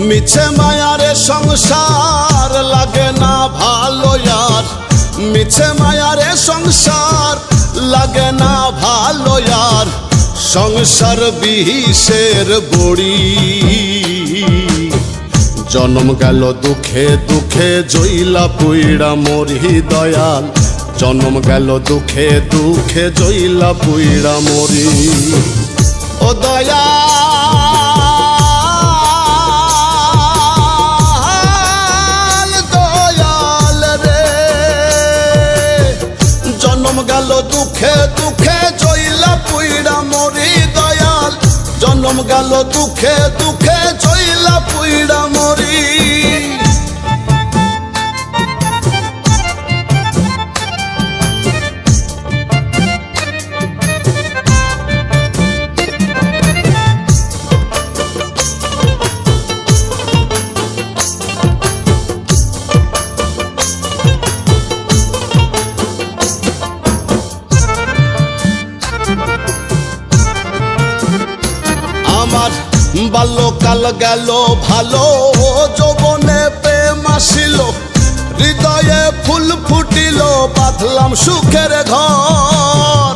মিছে মায়ারে সংসার লাগে না ভালো यार মিছে মায়ারে সংসার লাগে না ভালো यार সংসার বিষের বড়ি জন্ম গেল দুঃখে দুঃখে জইলা পুইড়া মরি দয়াল জন্ম গেল দুঃখে দুঃখে জইলা পুইড়া মরি ও দয়াল দয়াল রে জন্ম গেল দুঃখে দুঃখে জইলা পুইড়া মরি দয়াল জন্ম গেল দুঃখে দুঃখে জইলা পুইড়া মরি আমার বাল্যকাল গেল ভালো যৌবনে প্রেম আসিল হৃদয়ে ফুল ফুটিল বাঁধলাম সুখের ঘর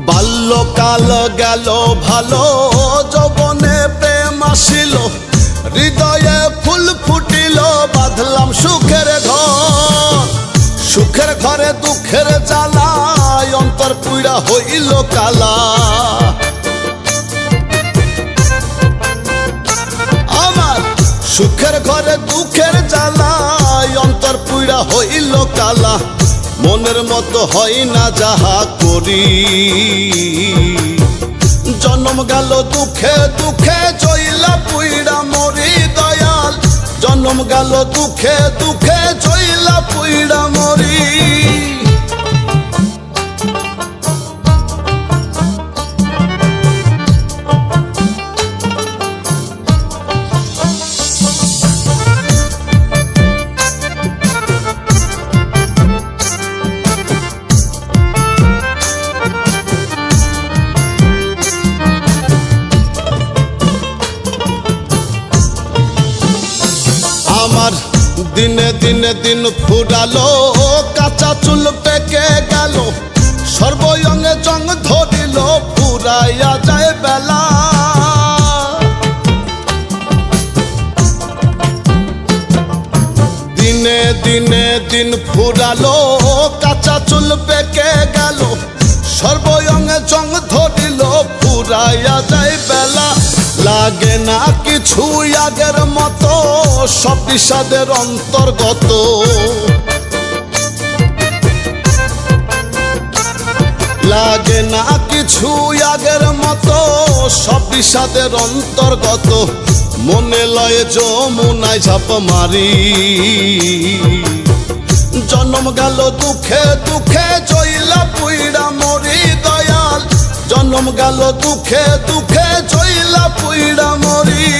বাল্যকাল গেল ভালো যৌবনে প্রেম আসিল হৃদয়ে ফুল ফুটিল বাঁধলাম সুখের ঘর সুখের ঘরে দুঃখের জ্বালায় অন্তর পুইড়া হইল কালা আমার সুখের ঘরে দুঃখের জ্বালায় অন্তর পুইড়া হইল কালা মনের মতো হয় না যাহা করি জন্ম গেল দুঃখে দুঃখে জইলা পুইড়া মরি দয়াল জন্ম গেল দুঃখে দুঃখে জইলা পুইড়া মরি আমার দিনে দিনে দিন ফুরালো কাঁচা চুল পেকে গেল সর্বঙ্গে জং ধরিল ফুরাইয়া যায় বেলা দিনে দিনে দিন ফুরালো কাঁচা চুল পেকে গেল সর্বঙ্গে জং ধরিল ফুরাইয়া যায় বেলা লাগে না কিছু আগের মতো সব বিষাদের অন্তর্গত লাগে না কিছু আগের মতো সব বিষাদের অন্তর্গত মনে লয়ে যমুনায় ঝাঁপ মারি জন্ম গেল দুঃখে দুঃখে জইলা পুইড়া মরি দয়াল জন্ম গেল দুঃখে দুঃখে জইলা পুইড়া মরি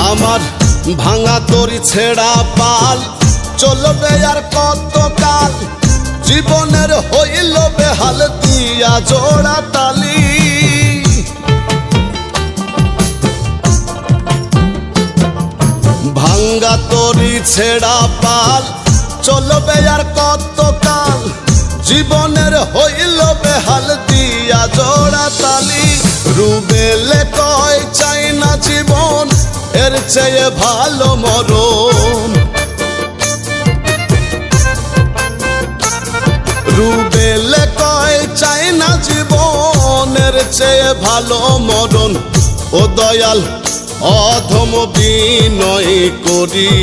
আমার ভাঙা তরি ছেড়া পাল চলবে আর কত কাল জীবনের হইল বেহাল দিয়া জোড়া তালি ভাঙা তরি ছেড়া পাল চলবে আর কত কাল জীবনের হইল বেহাল দিয়া জোড়া তালি রুবেলে কয় চাই না জীবন এর চেয়ে ভালো মরণ রুবেলে কয় চাই না জীবনের চেয়ে ভালো মরণ ও দয়াল অধম বিনয় করি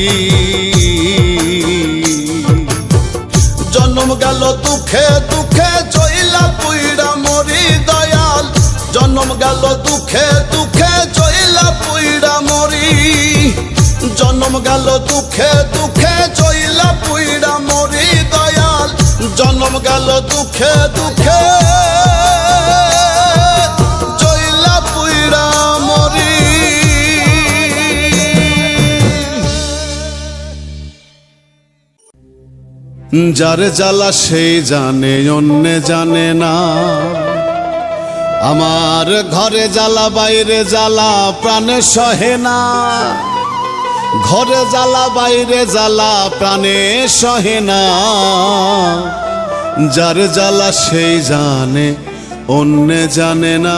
জন্ম গেল দুঃখে দুঃখে জইলা পুইড়া মরি দয়াল জন্ম গেল দুঃখে দুঃখে জইলা পুইড়া মরি জনম গেল দুঃখে দুঃখে জইলা পুইড়া মরি দয়াল জনম গেল দুঃখে দুঃখে জইলা পুইড়া মরি। যার জ্বালা সেই জানে অন্য জানে না, আমার ঘরে জ্বালা বাইরে জ্বালা প্রাণে সহে না, ঘরে জ্বালা বাইরে জ্বালা প্রাণে সহে না, যার জ্বালা সেই জানে অন্য জানে না।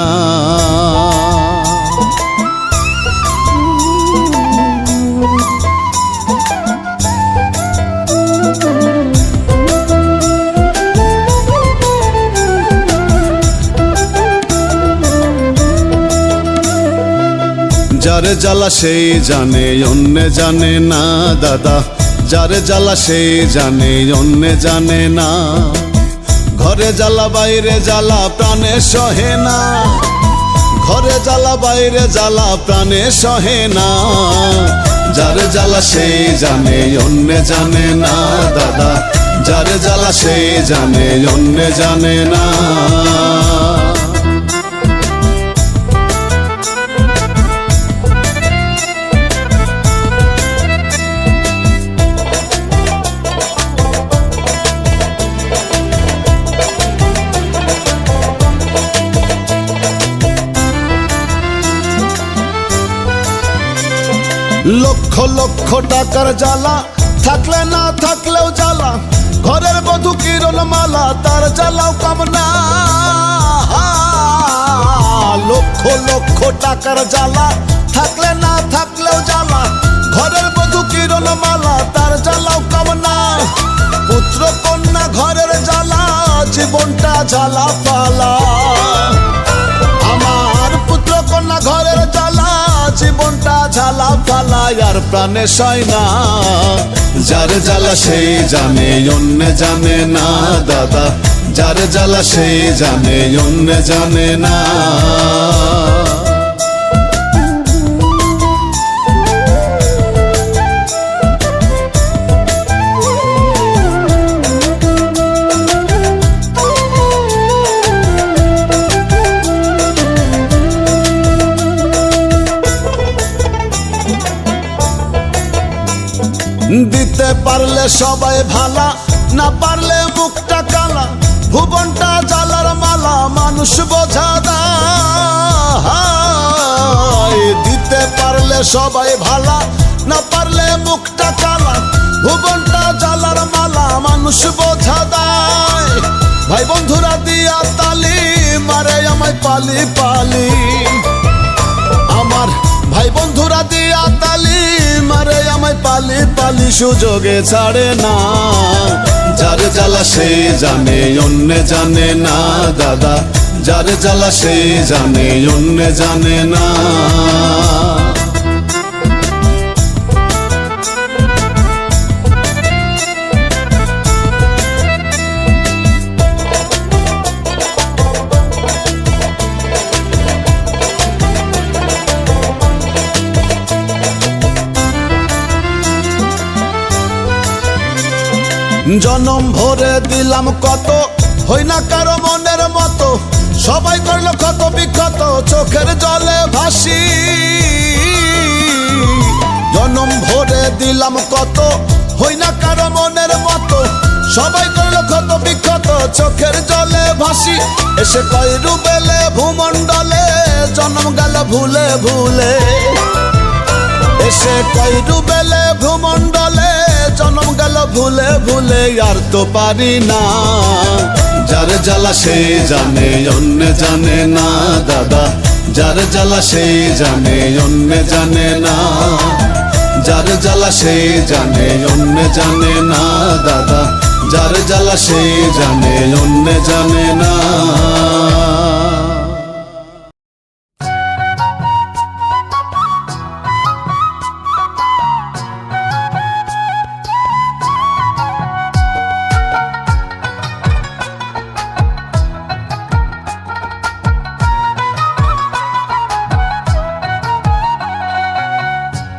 যার জ্বালা সেই জানে অন্য জানে না দাদা, যার জ্বালা সেই জানে অন্য জানে না, ঘরে জ্বালা বাইরে জ্বালা প্রাণে সহে না, ঘরে জ্বালা বাইরে জ্বালা প্রাণে সহে না, যার জ্বালা সেই জানে অন্য জানে না দাদা, যার জ্বালা সেই জানে অন্য জানে না। লক্ষ লক্ষ টাকার জ্বালা থাকলে না থাকলেও জ্বালা, ঘরের বধূ কিরণ মালা তার জ্বালাও কামনা। লক্ষ লক্ষ টাকার জ্বালা থাকলে না থাকলেও জ্বালা, ঘরের বধূ কিরণ মালা তার জ্বালাও কামনা। পুত্র কন্যা ঘরের জ্বালা জীবনটা জ্বালা পালা, আমার পুত্র কন্যা ঘরের জ্বালা জীবনটা ঝালা ফালা, আর প্রাণে সয় না, যার জ্বালা সেই জানে অন্য জানে না দাদা, যার জ্বালা সেই জানে অন্য জানে না। দিতে পারলে সবাই ভালা, না পারলে মুখটা কালা, ভুবনটা জ্বালার মালা মানুষ বোঝা দায়। দিতে পারলে সবাই ভালা, না পারলে মুখটা কালা, ভুবনটা জ্বালার মালা মানুষ বোঝা দায়। ভাই বন্ধুরা দিয়া তালি মারে আমায় পালি পালি, আমার ভাই বন্ধুরা দিয়া তালি মারে আমায় পালি পালি, সুযোগে ছাড়ে না, যার জ্বালা সেই জানে অন্য জানে না দাদা, যার জ্বালা সেই জানে অন্য জানে না। জনম ভরে দিলাম কত, হই না কারো মনের মতো, সবাই করলো ক্ষত বিক্ষত চোখের জলে ভাসি। জনম ভরে দিলাম কত, হই না কারো মনের মতো, সবাই করলো ক্ষত বিক্ষত চোখের জলে ভাসি। এসে কয় রুবেলে ভূমণ্ডলে জনম গেল ভুলে ভুলে, এসে কয় রুবেলে ভূমণ্ডলে জনম গেল ভুলে ভুলে, আর তো পারি না, যার জ্বালা সেই জানে অন্য জানে না দাদা, যার জ্বালা সেই জানে অন্য জানে না, যার জ্বালা সেই জানে অন্য জানে না দাদা, যার জ্বালা সেই জানে অন্য জানে না।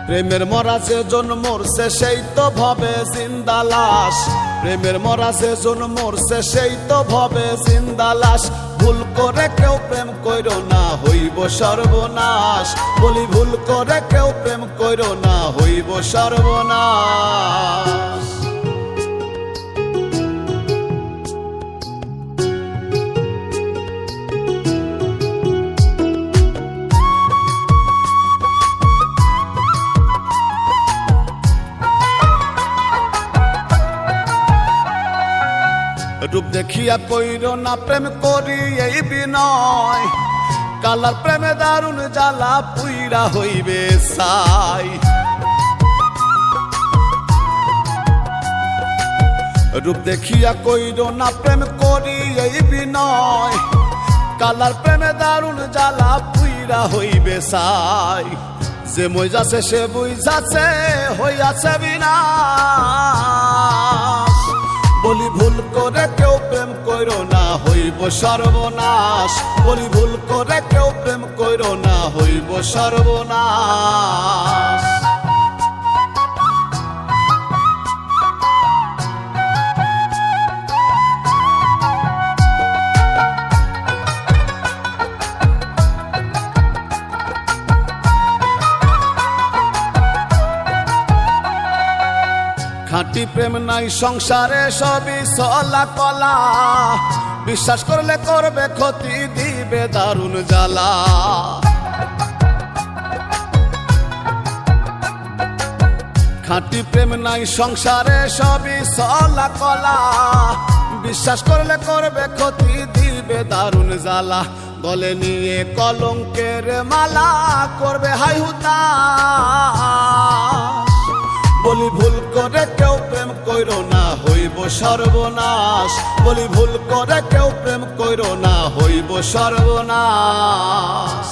প্রেমের মরা যে জন মরছে সেই তো ভবে জিন্দা লাশ, প্রেমের মরা যে জন মরছে সেই তো ভবে জিন্দা লাশ। ভুল করে কেউ প্রেম কইরো না হইব সর্বনাশ, বলি ভুল করে কেউ প্রেম কইরো না হইব সর্বনাশ। রূপ দেখিয়া কইরো না প্রেম করি এই বিনয়, কালার প্রেমে দারুণ জ্বালা পুইরা হইবে সাই। রূপ দেখিয়া কইরো না প্রেম করি এই বিনয়, কালার প্রেমে দারুণ জ্বালা পুইরা হইবে সাই। যে মইজাছে সে বুইজাছে হইয়াছে বিনাশ, বলি ভুল করে কেউ প্রেম কইরো না হইব সর্বনাশ, বলি ভুল করে কেউ প্রেম কইরো না হইব সর্বনাশ। খাঁটি প্রেম নাই সংসারে সবই চলা কলা, বিশ্বাস করলে করবে ক্ষতি দিবে দারুণ জ্বালা। খাঁটি প্রেম নাই সংসারে সবই চলা কলা, বিশ্বাস করলে করবে ক্ষতি দিবে দারুণ জ্বালা। গলে নিয়ে কলঙ্কের মালা করবে হাই হুতাশ, বলি ভুল করে কেউ প্রেম কইরো না হইব সর্বনাশ, বলি ভুল করে কেউ প্রেম কইরো না হইব সর্বনাশ।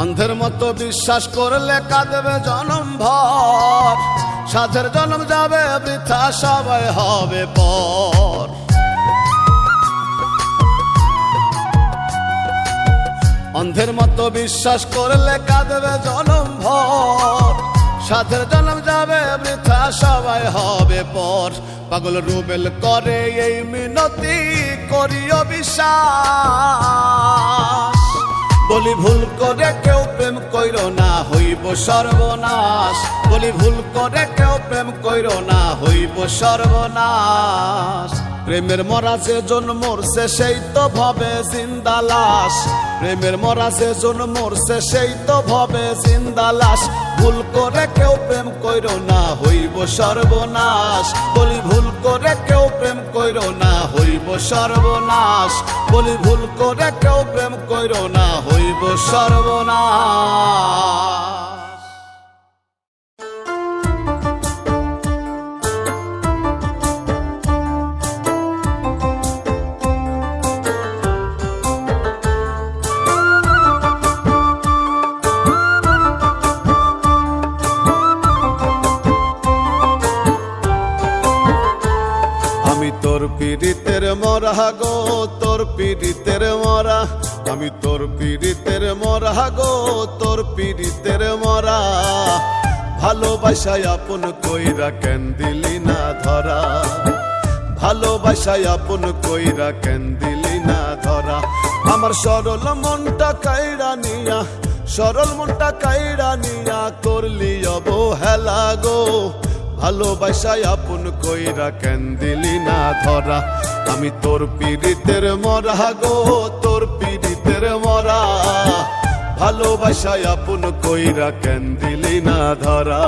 অন্ধের মতো বিশ্বাস করলে কাঁদবে জনম ভর, সাধের জনম যাবে বৃথা সবাই হবে পর। অন্ধের মতো বিশ্বাস করলে কাঁদবে জনম ভর, সাধের জনম যাবে বৃথা সবাই হবে পর। পাগল রুবেল করে এই মিনতি করিও বিশ্বাস, বলি ভুল করে কেউ প্রেম কইরো না হইব সর্বনাশ, বলি ভুল করে কেউ প্রেম কইরো না হইব সর্বনাশ। প্রেমের মরা যে জন মরছে সেই তো ভবে জিন্দা লাশ, প্রেমের মরা যে জন মরছে সেই তো ভবে জিন্দা লাশ। ভুল করে কেউ প্রেম কইরো না হইব সর্বনাশ, বলি ভুল করে কেউ প্রেম কইরো না হইব সর্বনাশ, বলি ভুল করে কেউ প্রেম কইরো না হইব সর্বনাশ। তোর পীড়িতের মরা গো তোর পীড়িতের মরা, আমি তোর পীড়িতের মরা গো তোর পীড়িতের মরা। ভালোবাসায় আপন কইরা কেন দিলি না ধরা, ভালোবাসায় আপন কইরা কেন দিলি না ধরা। আমার সরল মনটা কাইরা নিয়া, সরল মনটা কাইরা নিয়া করলি অবহেলা গো। ভালোবাসায় আপন কইরা কেন দিলি না ধরা, আমি তোর পীড়িতের মরা গো তোর পীড়িতের মরা। ভালোবাসায় আপন কইরা কেন দিলি না ধরা।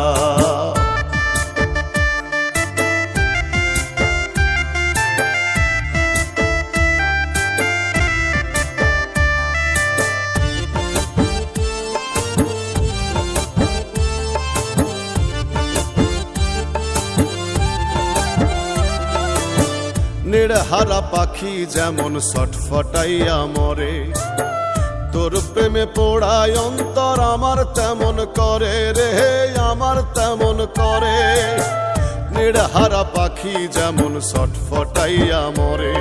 নিড়হারা পাখি যেমন ছটফটাইয়া মরে, তোর প্রেমে পোড়ায় অন্তর আমার তেমন করে রে, আমার তেমন করে। নিড়হারা পাখি যেমন ছটফটাইয়া মরে,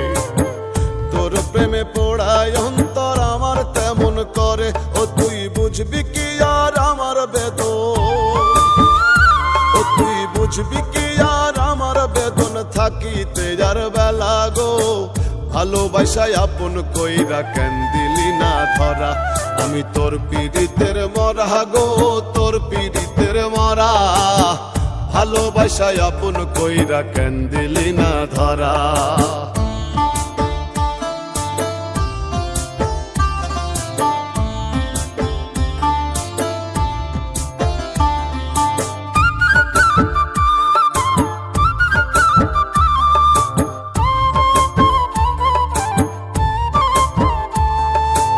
তোর প্রেমে পোড়ায় অন্তর আমার তেমন করে। ও তুই বুঝবি কি আর আমার বেদন, ও তুই বুঝবি কি আর আমার বেদন, থাকিতে যার বেলা গো। ভালোবাসায় আপন কইরা কেন দিলি না ধরা, আমি তোর পীড়িতের মরা গো, তোর পীড়িতের মরা। ভালোবাসায় আপন কইরা কেন দিলি না ধরা।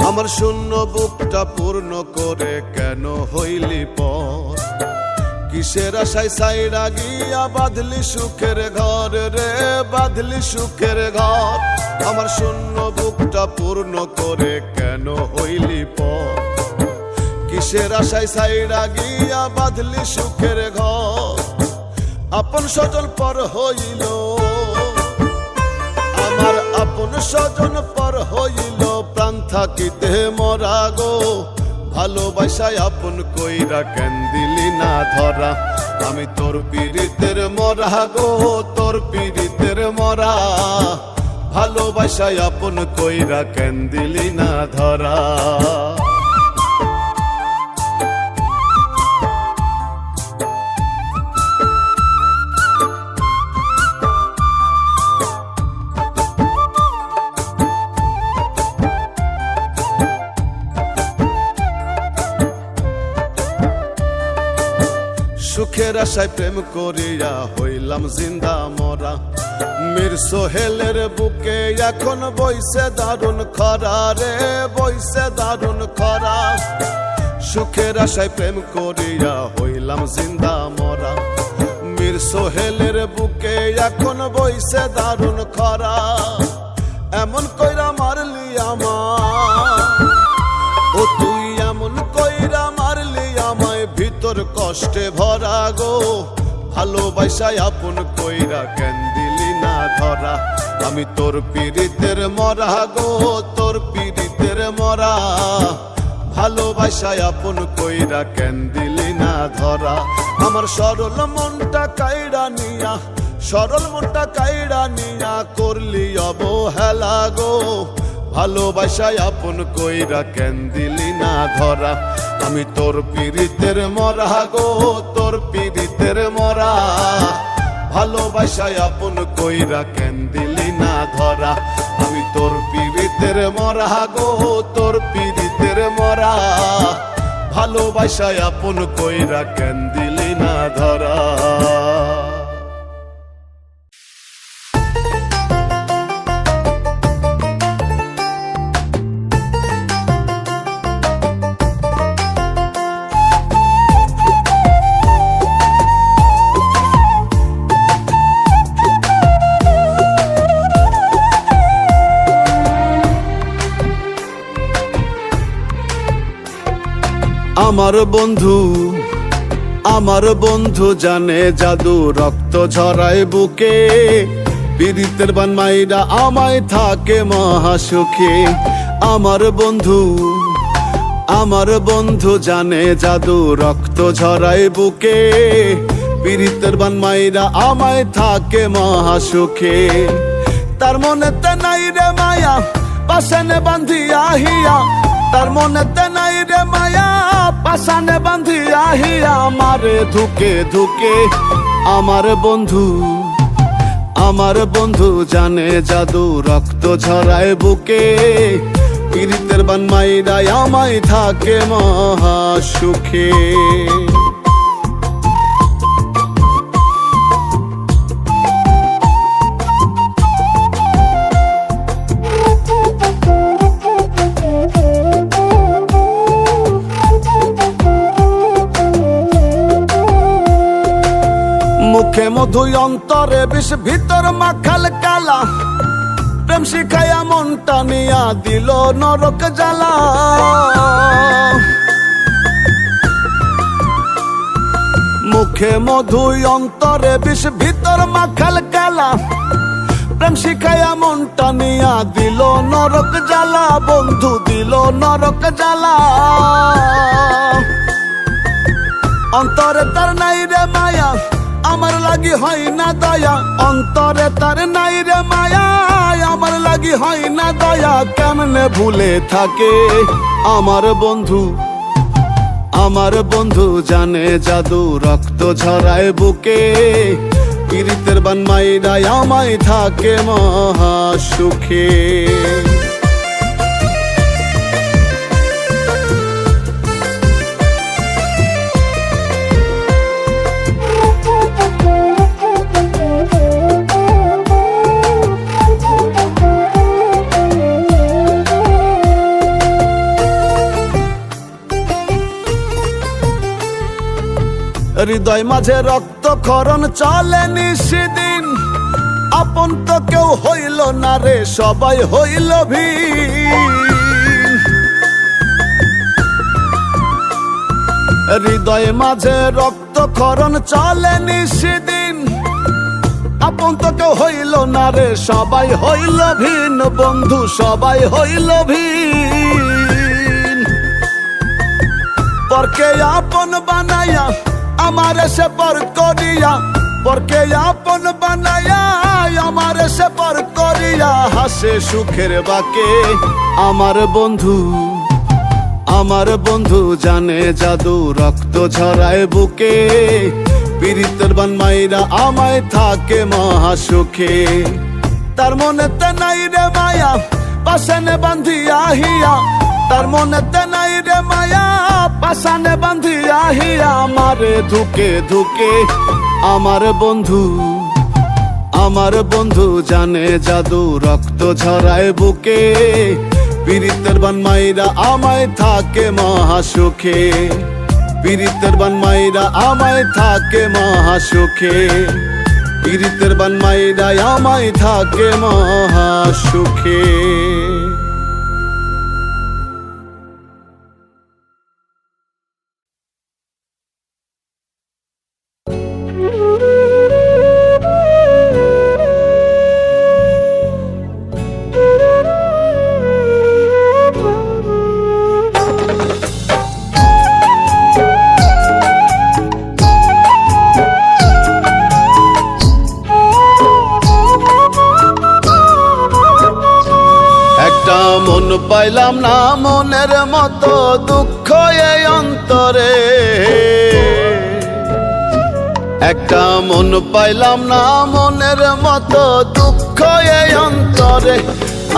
আমার শূন্য বুকটা পূর্ণ করে কেন হইলি পর, কিসের আশায় সাইরা গিয়া বাঁধলি সুখের ঘর রে, বাঁধলি সুখের ঘর। আমার শূন্য বুকটা পূর্ণ করে কেন হইলি পর, কিসের আশায় সাইরা গিয়া বাঁধলি সুখের ঘর। আপন স্বজন পর হইল, আমার আপন স্বজন পর হইল, প্রাণ থাকিতে মরা গো। ভালোবাসায় আপন কইরা কেন দিলি না ধরা, আমি তোর পীড়িতের মরা গো, তোর পীড়িতের মরা। ভালোবাসায় আপন কইরা কেন দিলি না ধরা। সুখের আশায় প্রেম করিয়া হইলাম জিন্দা মরা, মীর সোহেলের বুকে এখন বইছে দারুণ খরা রে, বইছে দারুণ খরা। সুখের আশায় প্রেম করিয়া হইলাম জিন্দা মরা, মীর সোহেলের বুকে এখন বইছে দারুণ খরা। এমন কইরা মারলি আমার, ও তুই এমন কইরা মারলি আমায়, ভিতর কষ্টে ভরা গো। ভালোবাসায় আপন কইরা কেন দিলি না ধরা, আমি তোর পীড়িতের মরা গো, তোর পীড়িতের মরা। ভালোবাসায় আপন কইরা কেন দিলি না ধরা। আমার সরল মনটা কাইড়া নিয়া, সরল মনটা কাইড়া নিয়া করলি অবহেলা গো। ভালোবাসায় আপন কইরা কেন দিলি না ধরা, আমি তোর পীড়িতের মরা গো, তোর পীড়িতের মরা। ভালোবাসায় আপন কইরা কেন দিলি না ধরা, আমি তোর পীড়িতের মরা গো, তোর পীড়িতের মরা। ভালোবাসায় আপন কইরা কেন দিলি না ধরা। আমার বন্ধু জানে জাদু, রক্ত ঝরায় বুকে। পীড়িতের বান মাইরা আমায় থাকে মহাসুখে। আমার বন্ধু জানে জাদু, রক্ত ঝরায় বুকে। পীড়িতের বান মাইরা আমায় থাকে মহাসুখে। তার মনেতে নাই রে মায়া, পাশানে বান্ধিয়া হিয়া। তার মনেতে নাই রে মায়া, পাশানে বান্ধিয়া হিয়া। আমারে ধুকে ধুকে আমার বন্ধু জানে জাদু, রক্ত ঝরায় বুকে। পীড়িতের বান মাইরা আমায় থাকে মহাসুখে। মুখে মধু অন্তরে বিষ, ভিতর মাখাল কালা। প্রেম শিখাইয়া মনটা নিয়া দিল নরক জ্বালা। মুখে মধু অন্তরে বিষ ভিতর মাখাল কালা। প্রেম শিখাইয়া মনটা নিয়া দিল নরক জ্বালা, বন্ধু দিল নরক জ্বালা। অন্তরে তার নাই রে মায়া, আমার লাগি হয় না দয়া। অন্তরে তার নাই রে মায়া, আমার লাগি হয় না দয়া। কেমনে ভুলে থাকে আমার বন্ধু, আমার বন্ধু জানে জাদু, রক্ত ঝরায় বুকে। পীড়িতের বান মাইরাই আমায় থাকে মহা সুখে। হৃদয় মাঝে রক্ত ক্ষরণ চলে নিশিদিন। আপন তো কেউ হইল না রে, সবাই হইল ভিন। হৃদয় মাঝে রক্ত ক্ষরণ চলে নিশিদিন। আপন তো কেউ হইল না রে, সবাই হইল ভিন। বন্ধু সবাই হইল ভিন। পরকে আপন বানায়া আমারে সে পর করিয়া, পরকে আপন বানায়া আমারে সে পর করিয়া। হাসে সুখের বাকে আমার বন্ধু, আমার বন্ধু জানে জাদু, রক্ত ঝরায় বুকে। পীড়িতের বান মাইরা আমায় থাকে মহা সুখে। তার মনেতে নাই রে মায়া, পাশানে বান্ধিয়া হিয়া। তার মনেতে নাই রে মায়া, পাশানে বান্ধিয়া হিয়া। আমারে ধুকে ধুকে আমার বন্ধু, আমার বন্ধু জানে জাদু, রক্ত ঝরায় বুকে। পীড়িতের বান মাইরা আমায় থাকে মহা সুখে। পীড়িতের বান মাইরা আমায় থাকে মহা সুখে। পীড়িতের বান মাইরা আমায় থাকে মহা সুখে। মন পাইলাম না মনের মতো, দুঃখ এই অন্তরে। একটা মন পাইলাম না মনের মতো, দুঃখ এই অন্তরে।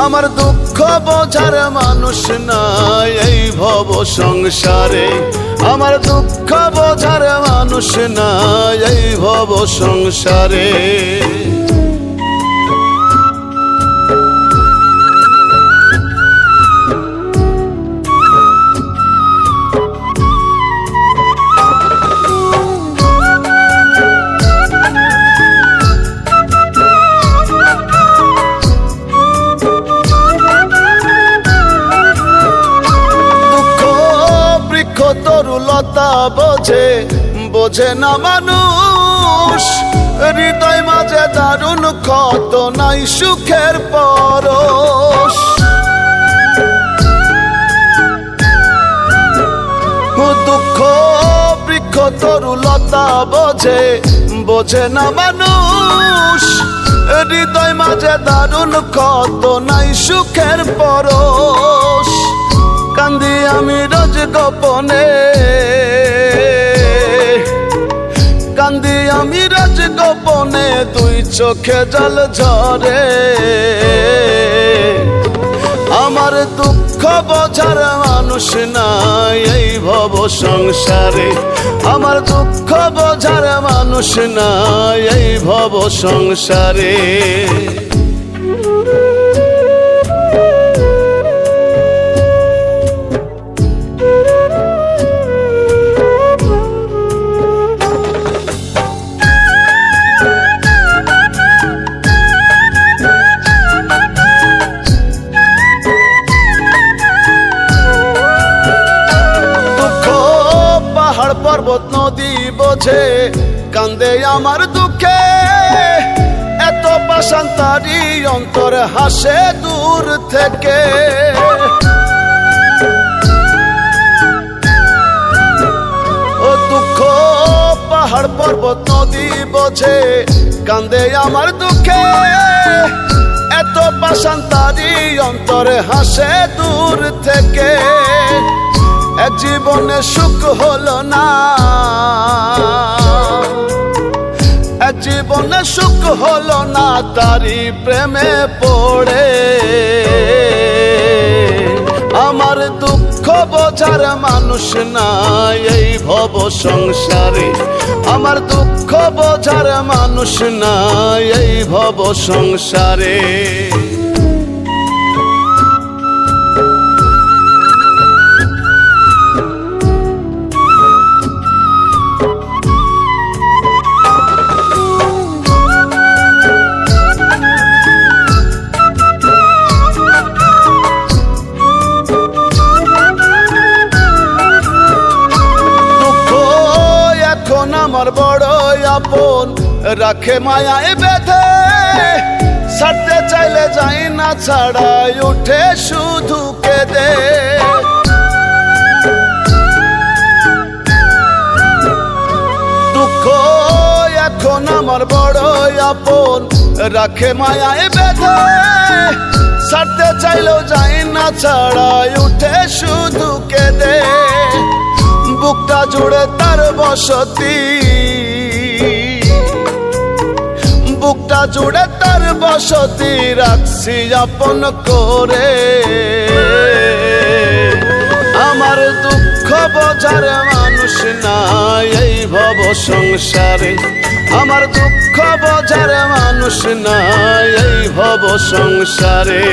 আমার দুঃখ বোঝার মানুষ নাই এই ভব সংসারে। আমার দুঃখ বোঝার মানুষ নাই এই ভব সংসারে। তরুলতা বোঝে, বোঝে না মানুষ। হৃদয় মাঝে দারুণ ক্ষত, নাই সুখের পরশ। দুঃখ বৃক্ষ তরুলতা বোঝে, বোঝে না মানুষ। হৃদয় মাঝে দারুণ ক্ষত, নাই সুখের পরশ। কান্দি আমি রোজ গোপনে, কান্দি আমি রোজ গোপনে। দুই চোখে জল ঝরে। আমার দুঃখ বোঝার মানুষ নাই এই ভব সংসারে। আমার দুঃখ বোঝার মানুষ নাই এই ভব সংসারে। কান্দে আমার দুঃখে, এত পাশান্তারি অন্তর হাসে দূর থেকে। ও দুঃখ পাহাড় পর্বত নদী বোঝে, কান্দে আমার দুঃখে, এত পাশান্তারি অন্তরে হাসে দূর থেকে। এক জীবনে সুখ হলো না, এক জীবনে সুখ হলো না, তারি প্রেমে পড়ে। আমার দুঃখ বোঝার মানুষ নাই এই ভব সংসারে, আমার দুঃখ বোঝার মানুষ নাই এই ভব সংসারে। আমার বড় আপন রাখে মায়ায় বেঁধে, ছাড়তে চাইলে যাই না ছাড়াই উঠে শুধু কেঁদে। দুঃখ এখন আমার বড় আপন রাখে মায়ায় বেঁধে, ছাড়তে চাইলেও যাই না ছাড়াই উঠে শুধু কেঁদে। বুকটা জুড়ে তার বসতি, বুকটা জুড়ে তার বসতি, রাখছি আপন করে। আমার দুঃখ বোঝার মানুষ নাই এই ভব সংসারে, আমার দুঃখ বোঝার মানুষ নাই এই ভব সংসারে।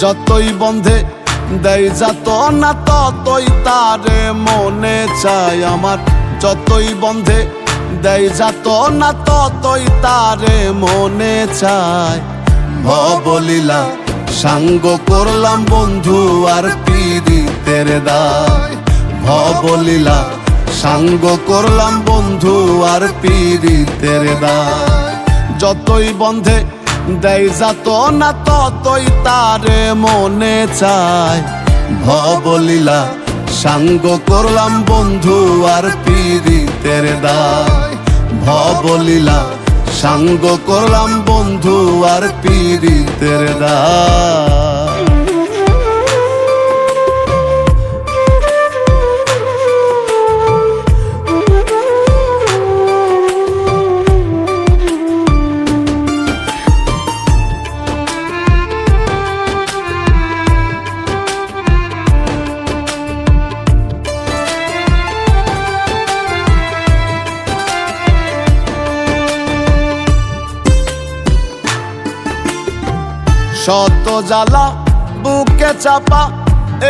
যতই বন্ধে দেয় যাত না ততই তারে মনে চায় আমার, যতই বন্ধে দেয় যাত না ততই তারে মনে চায়। ভবলীলা সাঙ্গ করলাম বন্ধু আর পীড়িতের দায়, ভবলীলা সাঙ্গ করলাম বন্ধু আর পীড়িতের দায়। যতই বন্ধে দেয় যাত না ততই তারে মনে চায়। ভবলীলা সাঙ্গ করলাম বন্ধু আর পীড়িতের দায়, ভবলীলা সাঙ্গ করলাম বন্ধু আর পীড়িতের দায়। শত জ্বালা বুকে চাপা,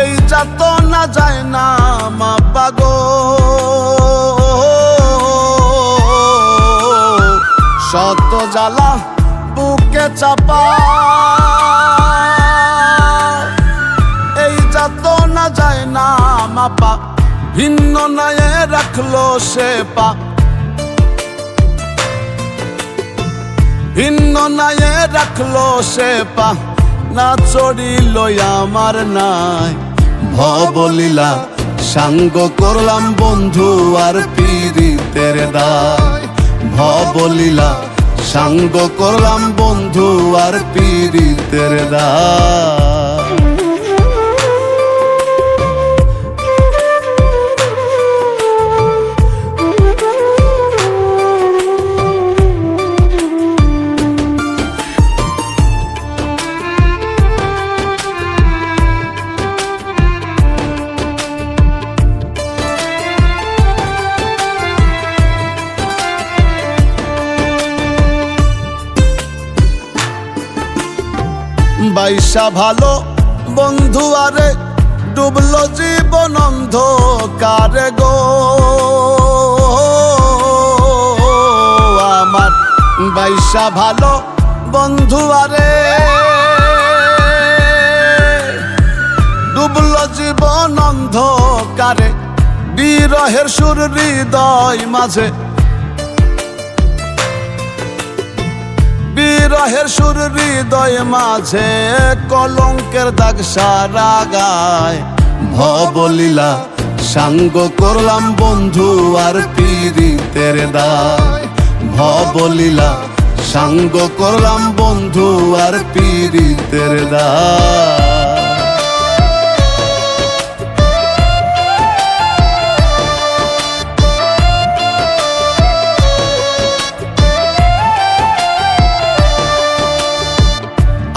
এই যাতনা যায় না মাপা গো। শত জ্বালা বুকে চাপা, এই যাতনা যায় না মাপা। ভিন্ন নয়ে রাখলো সে পা, ভিন্ন নয়ে রাখলো সে পা, না চড়িল আমার নাই। ভবলীলা সাঙ্গ করলাম বন্ধু আর পীড়িতের দায়, ভবলীলা সাঙ্গ করলাম বন্ধু আর পীড়িতের দায়। বাইসা ভালো বন্ধু আরে ডুবলো জীবন অন্ধকারে গো আমার বাইসা ভালো বন্ধু আরে ডুবলো জীবন অন্ধকারে বিরহের সুর হৃদয় মাঝে বিরহের সুর হৃদয় মাঝে কলঙ্কের দাগ সারা গায় ভবলীলা সাঙ্গ করলাম বন্ধু আর পীড়িতের দায় ভবলীলা সাঙ্গ করলাম বন্ধু আর পীড়িতের দায়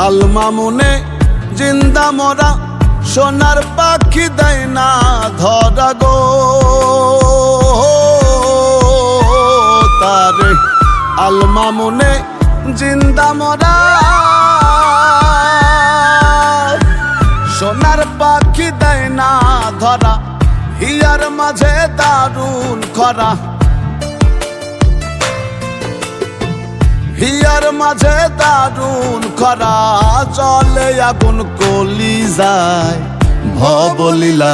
আলমামুনে জিন্দা মরা সোনার পাখি দেয় না ধরা গো তারে আলমামুনে জিন্দা মরা সোনার পাখি দেয় না ধরা হিয়ার মাঝে দারুণ খরা হিয়ার মাঝে দারুণ খরা জলে আগুন কলি যায় ভবলীলা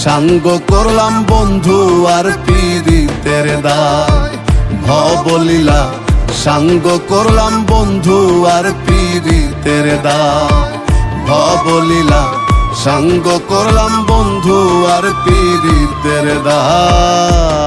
সাঙ্গ করলাম বন্ধু আর পীড়িতের দায় ভবলীলা সাঙ্গ করলাম বন্ধু আর পীড়িতের দায় ভবলীলা সাঙ্গ করলাম বন্ধু আর পীড়িতের দায়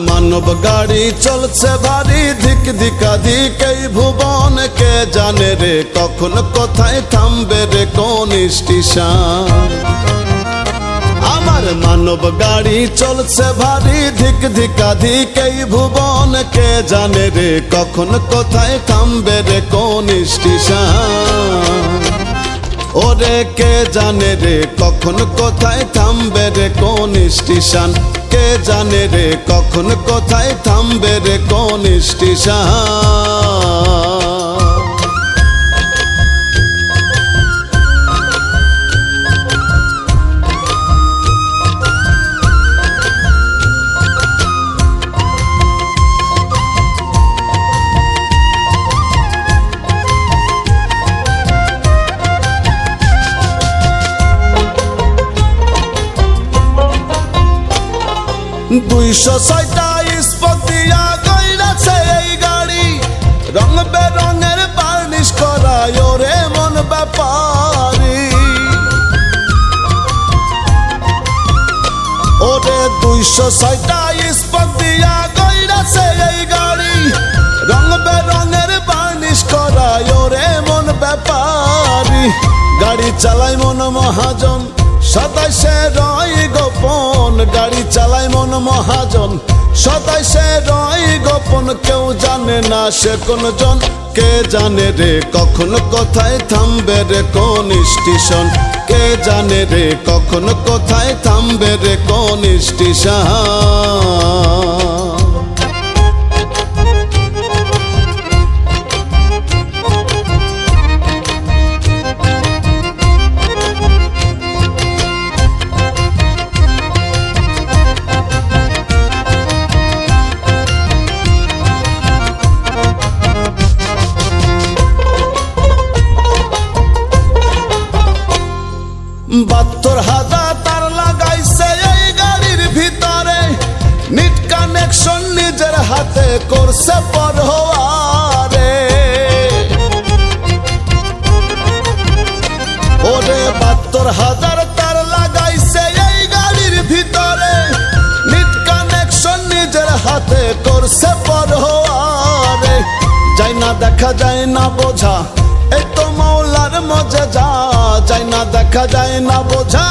মানব গাড়ি চলছে ভারী ধিক ধিকা ধিক এই ভুবন কে জানে রে কখন কোথায় থামবে রে কোন স্টেশন আমার মানব গাড়ি চলছে ভারী ধিক ধিকা ধিক এই ভুবন কে জানে রে কখন কোথায় থামবে রে কোন স্টেশন ওরে কে জানে রে কখন কোথায় থামবে রে কোন স্টেশন কে জানে রে কখন কোথায় থামবে রে কোন স্টেশন দুইশো ছয়টা স্পক দিয়া গইরাছে এই গাড়ি রং বেরঙের বার্নিশ করায় ওরে মন ব্যাপারি ওরে 206টা স্পক দিয়া গইরাছে এই গাড়ি রং বেরঙের বার্নিশ করায় ওরে মন ব্যাপারি গাড়ি চালায় মন মহাজন সদাই সে রয় গোপন গাড়ি চালায় মন মহাজন সদাই সে রয় গোপন কেউ জানে না সে কোন জন কে জানে রে কখন কোথায় থামবে রে কোন স্টেশন কে জানে রে কখন কোথায় থামবে রে কোন স্টেশন বাত্তর হাজার তার লাগাইছে এই গাড়ির ভিতরে নিট কানেকশন নিজের হাতে করছে পরোয়ারে ওরে 72,000 তার লাগাইছে এই গাড়ির ভিতরে নিট কানেকশন নিজের হাতে করছে পরোয়ারে যায় না দেখা যায় না বোঝা এই তো মাওলার মজা যায় না দেখা দেখা যায় না বোঝা,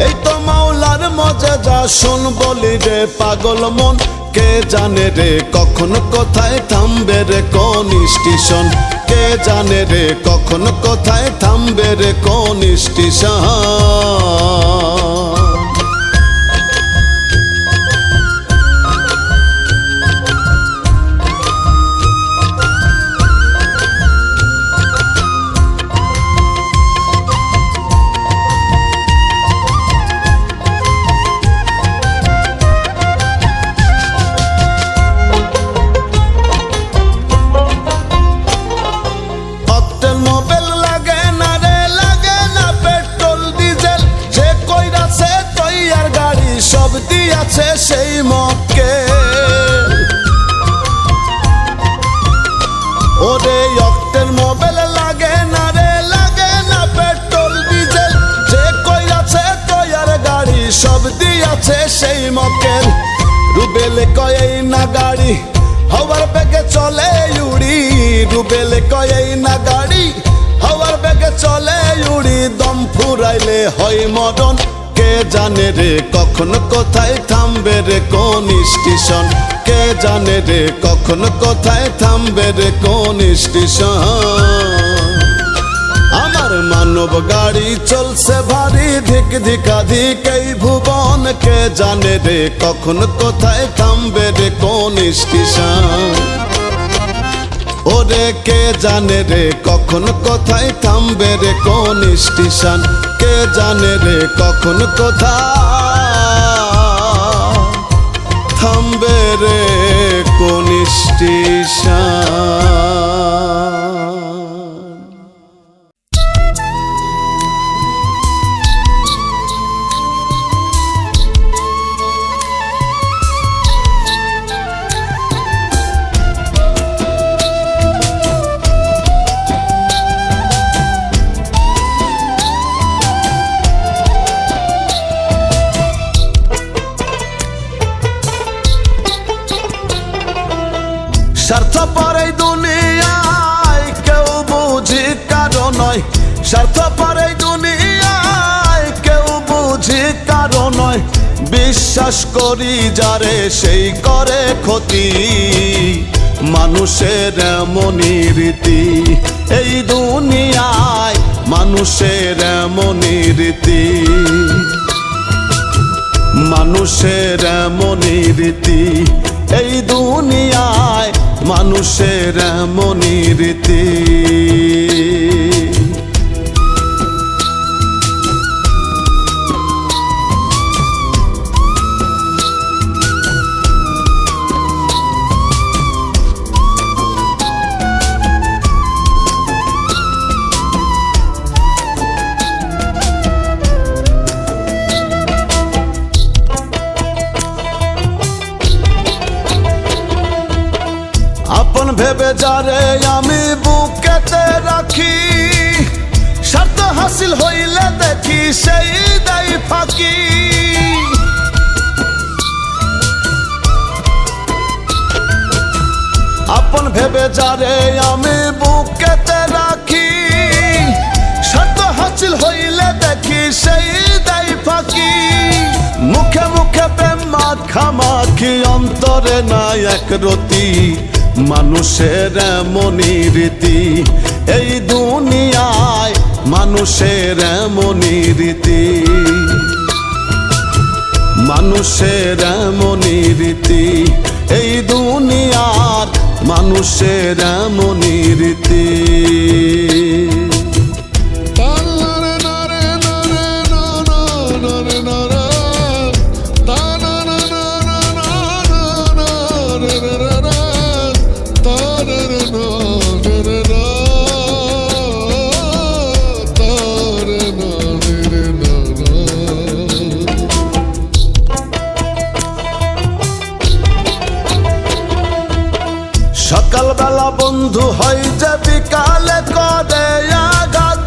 এই তো মাওলার মজেজা। শোন বলি রে পাগল মন, কে জানে রে কখন কোথায় থামবে রে কোন স্টেশন, কে জানে রে কখন কোথায় থামবে রে কোন স্টেশন। সেই মক্কে ওরে অক্টের মোবাইল লাগে না রে, লাগে না পেট্রোল ডিজেল, যে কই আছে তৈয়ার গাড়ি সব দিয়াছে সেই মক্কেল। রুবেল কয় না গাড়ি হওয়ার বেগে চলে উড়ি, রুবেল কয় না গাড়ি হওয়ার বেগে চলে উড়ি, দম ফুরাইলে হয় মরণ, কে জানে রে কখন কোথায় থামবে রে কোন স্টেশন, কে জানে রে কখন কোথায় থামবে রে কোন স্টেশন। আমার মানব গাড়ি চলছে ভারী ধিক ধিকাধিক এই ভুবন, কে জানে রে কখন কোথায় থামবে রে কোন স্টেশন। ওরে কে জানে রে কখন কোথায় থামবে রে কোন স্টেশন, কে জানে রে কখন কোথায় থামবে রে কোন স্টেশন। স্বার্থপর এই দুনিয়ায় কেউ বুঝি কারো নয়, স্বার্থপর এই দুনিয়ায় কেউ বুঝি কারো নয়, বিশ্বাস করি যারে সেই করে ক্ষতি, মানুষের এমনই রীতি এই দুনিয়ায়, মানুষের এমনই রীতি, মানুষের এমনই রীতি এই দুনিয়ায়, মানুষের এমনই রীতি। আপন ভেবে যারে আমি বুকেতে রাখি, স্বার্থ হাসিল হইলে দেখি সেই দেয় ফাঁকি, আপন ভেবে যারে আমি বুকেতে রাখি, স্বার্থ হাসিল হইলে দেখি সেই দেয় ফাঁকি, মুখে মুখে প্রেম মাখামাখি অন্তরে নাই এক রতি, মানুষের এমনই রীতি এই দুনিয়ায়, মানুষের এমনই রীতি, মানুষের এমনই রীতি এই দুনিয়ার, মানুষের এমনই রীতি। সকালবেলা বন্ধু হয় যে বিকালে করে আঘাত,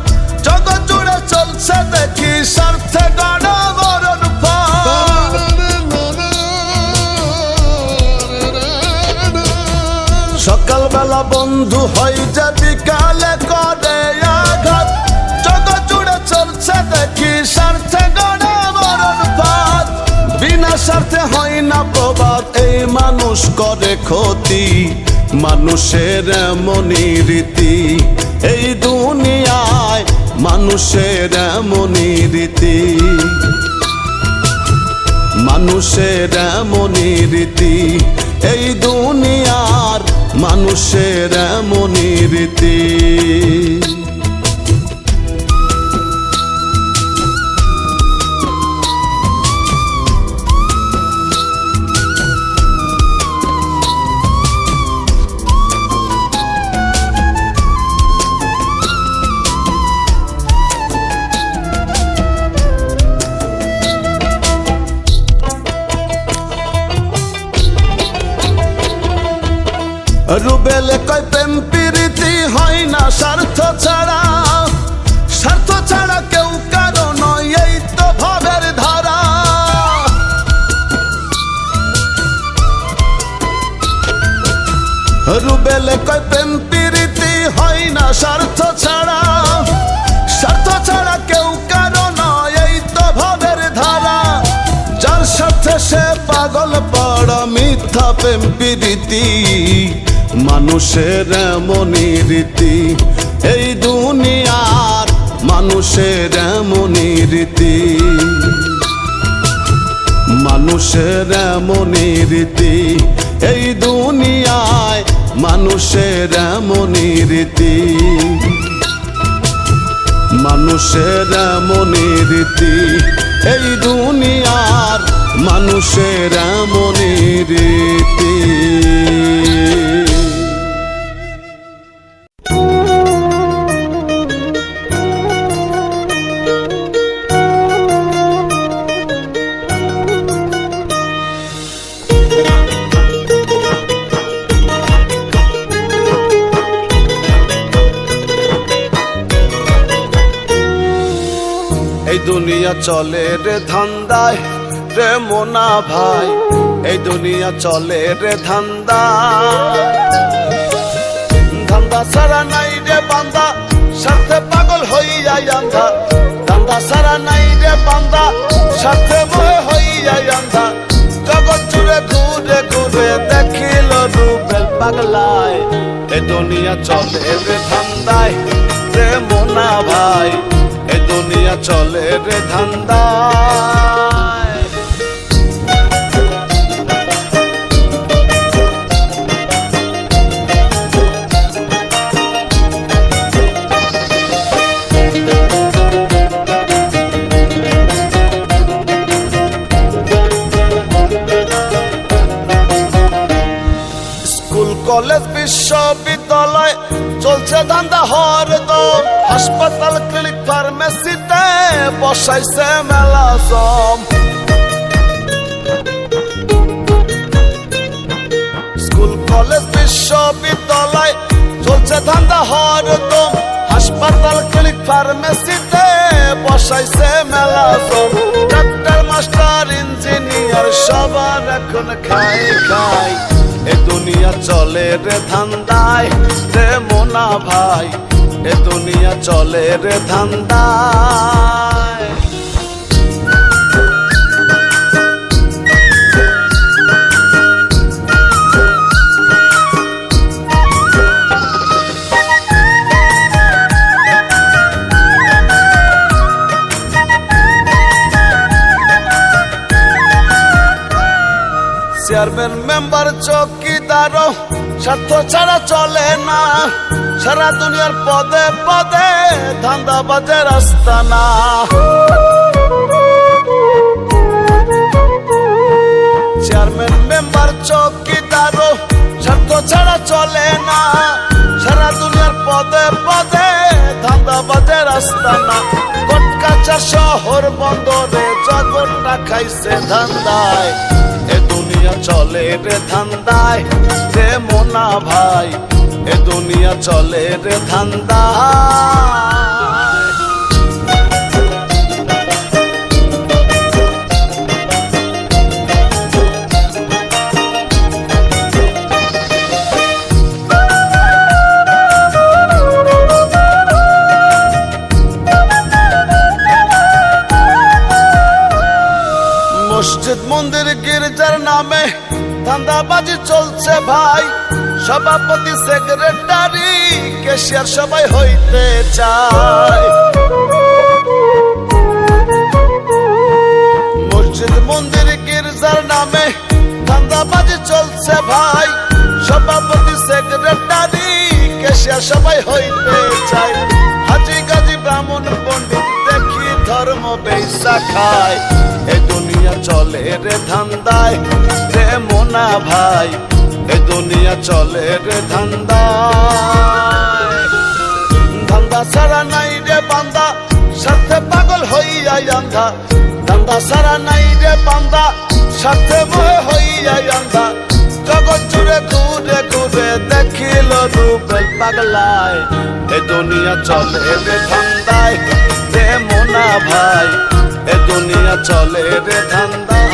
জগৎ জুড়ে চলছে দেখি স্বার্থে গড়া মরণ পথ। সকালবেলা বন্ধু হয় যে বিকালে করে আঘাত, জগৎ জুড়ে চলছে দেখি সাথে হয় না প্রবাদ, এই মানুষ করে ক্ষতি, মানুষের এমনই রীতি, এই দুনিয়ায় মানুষের এমনই রীতি, মানুষের এমনই রীতি, এই দুনিয়ার মানুষের এমনই রীতি। রুবেল কয় প্রেম প্রীতি হয় না স্বার্থ ছাড়া, স্বার্থ ছাড়া কেউ কারো নয়, এই তো ভাবের ধারা। রুবেল কয় প্রেম প্রীতি হয় না স্বার্থ ছাড়া, স্বার্থ ছাড়া কেউ কারো নয়, এই তো ভাবের ধারা। যার সাথে সে পাগল পড়া মিথ্যা প্রেম প্রীতি, মানুষের এমনই রীতি, এই দুনিয়ার মানুষের এমনই রীতি, মানুষের এমনই রীতি, এই দুনিয়ায় মানুষের এমনই রীতি, মানুষের এমনই রীতি, এই দুনিয়ার মানুষের এমনই রীতি। এই দুনিয়া চলে রে ধান্দায় রে মোনা ভাই, এই দুনিয়া চলে রে ধান্দায়, ধান্দা সারা নাই রে বান্দা, স্বার্থে পাগল হইয়াই আন্ধা, ধান্দা সারা নাই রে বান্দা, স্বার্থে বয়ে হইয়াই আন্ধা। জগৎ জুড়ে ঘুরে ঘুরে দেখিল রুবেল পাগলায়, এই দুনিয়া চলে রে ধান্দায় রে মোনা ভাই, এ দুনিয়া চলে রে ধান্দায়। স্কুল কলেজ বিশ্ববিদ্যালয় চলছে ধান্দা হরদম, হাসপাতাল ক্লিনিক ফার্মেসিতে বসাইছে মেলা জম। স্কুল কলেজ বিশ্ববিদ্যালয় চলছে ধান্দা হরদম, হাসপাতাল ক্লিনিক ফার্মেসিতে বসাইছে মেলা জম। ডাক্তার মাস্টার ইঞ্জিনিয়ার সবার এখন খাই খাই, এ দুনিয়া চলে রে ধান্দায় রে মোনা ভাই, এ দুনিয়া চলে রে ধান্দায়। চেয়ারম্যান মেম্বার চৌকিদার স্বার্থ ছাড়া চলে না, সারা দুনিয়ার পদে পদে ধান্দাবাজের আস্তানা। চেয়ারম্যান মেম্বার চৌকিদার স্বার্থ ছাড়া চলে না, সারা দুনিয়ার পদে পদে ধান্দাবাজের আস্তানা। কটকাচার শহর বন্দরে জগৎটা খাইছে ধান্দায়, এ দুনিয়া চলে রে ধান্দায় রে মোনা ভাই, এ দুনিয়া চলে রে ধান্দায়। মসজিদ মন্দির গির্জা ধান্দাবাজি চলছে ভাই, সভাপতি সেক্রেটারি ক্যাশিয়ার সবাই হইতে চায়। মসজিদ মন্দির গির্জার নামে ধান্দাবাজি চলছে ভাই, সভাপতি সেক্রেটারি ক্যাশিয়ার সবাই হইতে চায়। হাজি গাজী ব্রাহ্মণ পণ্ডিত দেখি ধর্ম বেইসা খায়। এ দুনিয়া চলে রে ধান্দায় রে মোনা ভাই, এ দুনিয়া চলে রে ধান্দায়। ধান্দা ছাড়া নাই রে বান্দা, স্বার্থে পাগল হইয়াই আন্ধা। ধান্দা ছাড়া নাই রে বান্দা, স্বার্থে মোহে হইয়াই আন্ধা। জগৎ জুড়ে ঘুরে ঘুরে দেখিল রুবেল পাগলায়। এ দুনিয়া চলে রে ধান্দায় রে মোনা ভাই, এ দুনিয়া চলে রে ধান্দায়।